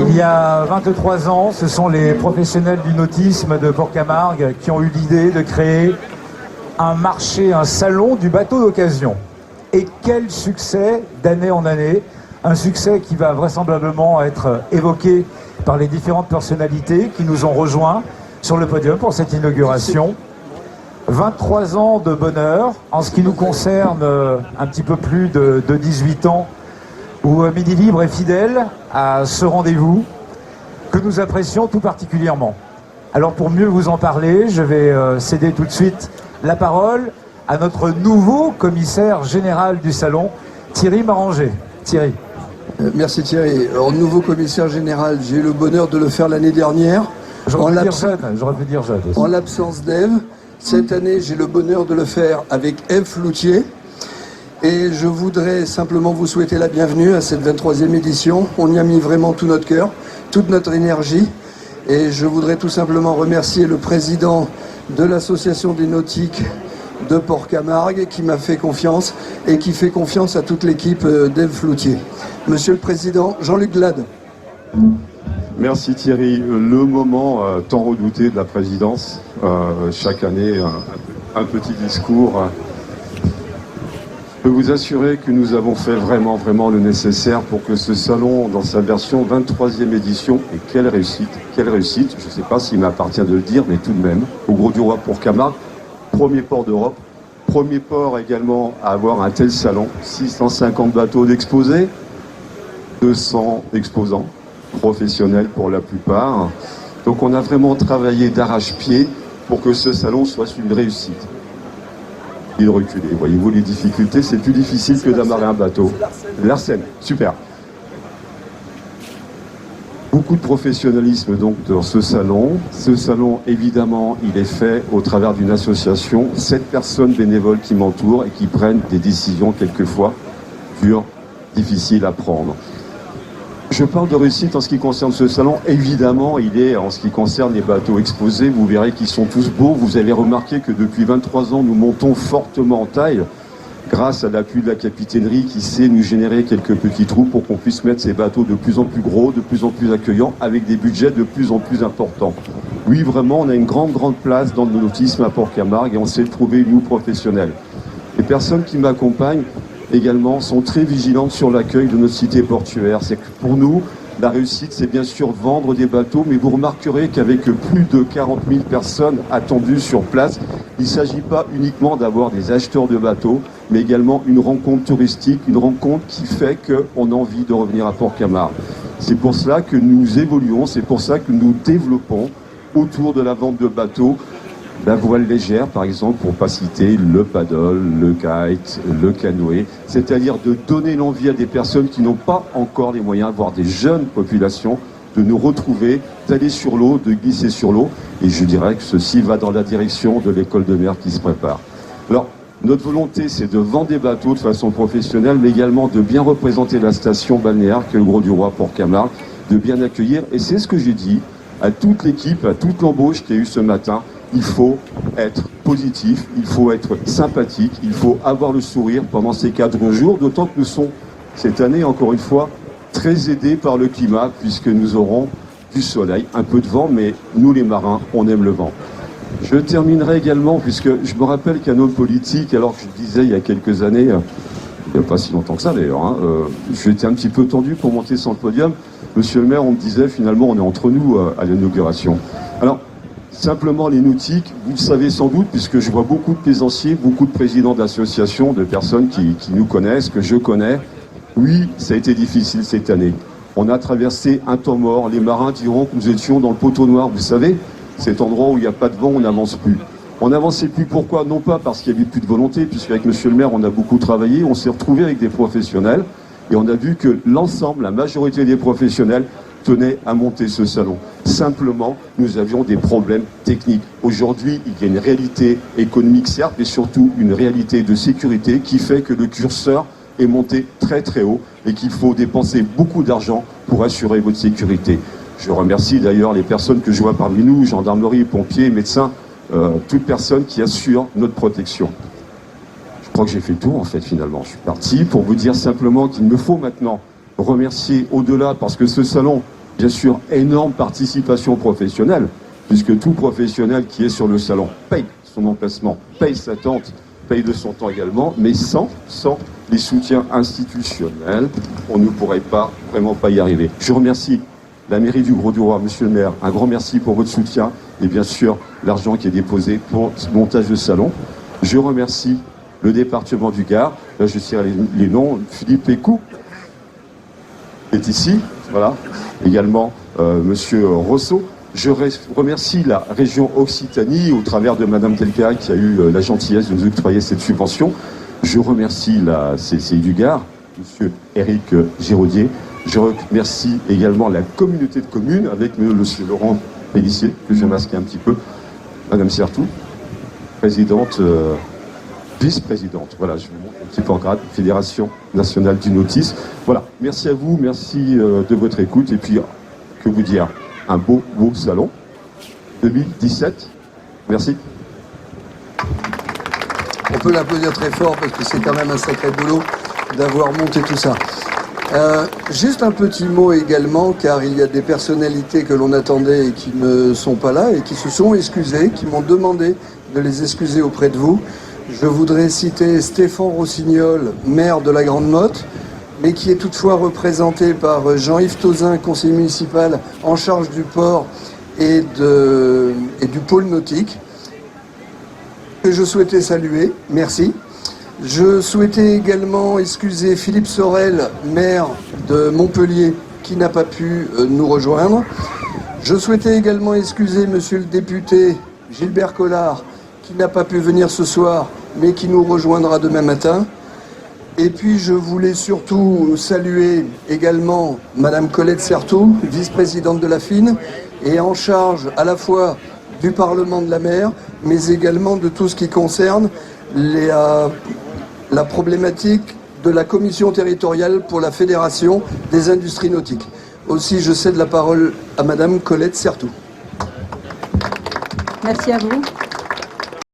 Il y a 23 ans, ce sont les professionnels du nautisme de Port-Camargue qui ont eu l'idée de créer un marché, un salon du bateau d'occasion. Et quel succès d'année en année, un succès qui va vraisemblablement être évoqué par les différentes personnalités qui nous ont rejoints sur le podium pour cette inauguration. 23 ans de bonheur, en ce qui nous concerne un petit peu plus de 18 ans, où Midi Libre est fidèle à ce rendez-vous que nous apprécions tout particulièrement. Alors pour mieux vous en parler, je vais céder tout de suite la parole à notre nouveau commissaire général du salon, Thierry Maranger. Thierry. Merci Thierry. Alors, nouveau commissaire général, j'ai eu le bonheur de le faire l'année dernière. J'aurais pu dire jeune. En l'absence d'Ève. Cette année, j'ai le bonheur de le faire avec Ève Floutier. Et je voudrais simplement vous souhaiter la bienvenue à cette 23e édition. On y a mis vraiment tout notre cœur, toute notre énergie. Et je voudrais tout simplement remercier le président de l'association des nautiques de Port-Camargue qui m'a fait confiance et qui fait confiance à toute l'équipe d'Ève Floutier. Monsieur le Président, Jean-Luc Glade. Merci Thierry. Le moment tant redouté de la présidence. Chaque année, un petit discours. Je peux vous assurer que nous avons fait vraiment le nécessaire pour que ce salon, dans sa version 23e édition, et quelle réussite, je ne sais pas s'il m'appartient de le dire, mais tout de même, au Gros du Roi Port-Camargue, premier port d'Europe, premier port également à avoir un tel salon, 650 bateaux d'exposés, 200 exposants, professionnels pour la plupart. Donc on a vraiment travaillé d'arrache-pied pour que ce salon soit une réussite. Il reculait. Voyez-vous les difficultés, c'est plus difficile que d'amarrer un bateau. L'Arsène, super. Beaucoup de professionnalisme donc dans ce salon. Ce salon, évidemment, il est fait au travers d'une association, 7 personnes bénévoles qui m'entourent et qui prennent des décisions quelquefois dures, difficiles à prendre. Je parle de réussite en ce qui concerne ce salon. Évidemment, il est, en ce qui concerne les bateaux exposés, vous verrez qu'ils sont tous beaux. Vous avez remarqué que depuis 23 ans, nous montons fortement en taille grâce à l'appui de la capitainerie qui sait nous générer quelques petits trous pour qu'on puisse mettre ces bateaux de plus en plus gros, de plus en plus accueillants, avec des budgets de plus en plus importants. Oui, vraiment, on a une grande place dans le nautisme à Port-Camargue et on sait le trouver, nous, professionnels. Les personnes qui m'accompagnent également sont très vigilantes sur l'accueil de notre cité portuaire. C'est que pour nous, la réussite, c'est bien sûr vendre des bateaux, mais vous remarquerez qu'avec plus de 40 000 personnes attendues sur place, il ne s'agit pas uniquement d'avoir des acheteurs de bateaux, mais également une rencontre touristique, une rencontre qui fait qu'on a envie de revenir à Port-Camargue. C'est pour cela que nous évoluons, c'est pour ça que nous développons autour de la vente de bateaux la voile légère, par exemple, pour ne pas citer le paddle, le kite, le canoë, c'est-à-dire de donner l'envie à des personnes qui n'ont pas encore les moyens, voire des jeunes populations, de nous retrouver, d'aller sur l'eau, de glisser sur l'eau. Et je dirais que ceci va dans la direction de l'école de mer qui se prépare. Alors, notre volonté, c'est de vendre des bateaux de façon professionnelle, mais également de bien représenter la station balnéaire que le Gros du Roi Port-Camargue, de bien accueillir. Et c'est ce que j'ai dit à toute l'équipe, à toute l'embauche qu'il y a eu ce matin. Il faut être positif, il faut être sympathique, il faut avoir le sourire pendant ces 4 jours, d'autant que nous sommes, cette année, encore une fois, très aidés par le climat, puisque nous aurons du soleil, un peu de vent, mais nous les marins, on aime le vent. Je terminerai également, puisque je me rappelle qu'un homme politique, alors que je disais il y a quelques années, il n'y a pas si longtemps que ça d'ailleurs, j'étais un petit peu tendu pour monter sur le podium, monsieur le maire, on me disait finalement on est entre nous à l'inauguration. Alors, simplement les nautiques, vous le savez sans doute, puisque je vois beaucoup de plaisanciers, beaucoup de présidents d'associations, de personnes qui nous connaissent, que je connais. Oui, ça a été difficile cette année. On a traversé un temps mort. Les marins diront que nous étions dans le poteau noir. Vous savez, cet endroit où il n'y a pas de vent, on n'avance plus. On n'avançait plus, pourquoi? Non pas parce qu'il n'y avait plus de volonté, puisqu'avec monsieur le maire, on a beaucoup travaillé, on s'est retrouvé avec des professionnels, et on a vu que l'ensemble, la majorité des professionnels, tenait à monter ce salon. Simplement, nous avions des problèmes techniques. Aujourd'hui, il y a une réalité économique, certes, mais surtout une réalité de sécurité qui fait que le curseur est monté très haut et qu'il faut dépenser beaucoup d'argent pour assurer votre sécurité. Je remercie d'ailleurs les personnes que je vois parmi nous, gendarmerie, pompiers, médecins, toute personne qui assure notre protection. Je crois que j'ai fait le tour en fait finalement. Je suis parti pour vous dire simplement qu'il me faut maintenant remercier au-delà, parce que ce salon, bien sûr, énorme participation professionnelle, puisque tout professionnel qui est sur le salon paye son emplacement, paye sa tente, paye de son temps également, mais sans les soutiens institutionnels, on ne pourrait vraiment pas y arriver. Je remercie la mairie du Grau-du-Roi, monsieur le maire, un grand merci pour votre soutien et bien sûr l'argent qui est déposé pour ce montage de salon. Je remercie le département du Gard, là je tire les noms, Philippe Pécou est ici, voilà, également monsieur Rousseau. Je remercie la région Occitanie au travers de madame Delca qui a eu la gentillesse de nous octroyer cette subvention. Je remercie la CCI du Gard, monsieur Éric Giraudier. Je remercie également la communauté de communes avec monsieur Laurent Pellissier, que j'ai masqué un petit peu, madame Certout, présidente, vice-présidente, voilà, je vous montre un petit peu en grade, Fédération nationale du nautisme. Voilà, merci à vous, merci de votre écoute, et puis, que vous dire, un beau salon 2017. Merci. On peut l'applaudir très fort parce que c'est quand même un sacré boulot d'avoir monté tout ça. Juste un petit mot également, car il y a des personnalités que l'on attendait et qui ne sont pas là et qui se sont excusées, qui m'ont demandé de les excuser auprès de vous. Je voudrais citer Stéphane Rossignol, maire de la Grande Motte, mais qui est toutefois représenté par Jean-Yves Tauzin, conseiller municipal en charge du port et du pôle nautique, que je souhaitais saluer. Merci. Je souhaitais également excuser Philippe Sorel, maire de Montpellier, qui n'a pas pu nous rejoindre. Je souhaitais également excuser monsieur le député Gilbert Collard, qui n'a pas pu venir ce soir, mais qui nous rejoindra demain matin. Et puis je voulais surtout saluer également madame Colette Certout, vice-présidente de la FIN, et en charge à la fois du Parlement de la mer, mais également de tout ce qui concerne la problématique de la commission territoriale pour la Fédération des industries nautiques. Aussi, je cède la parole à madame Colette Certout. Merci à vous.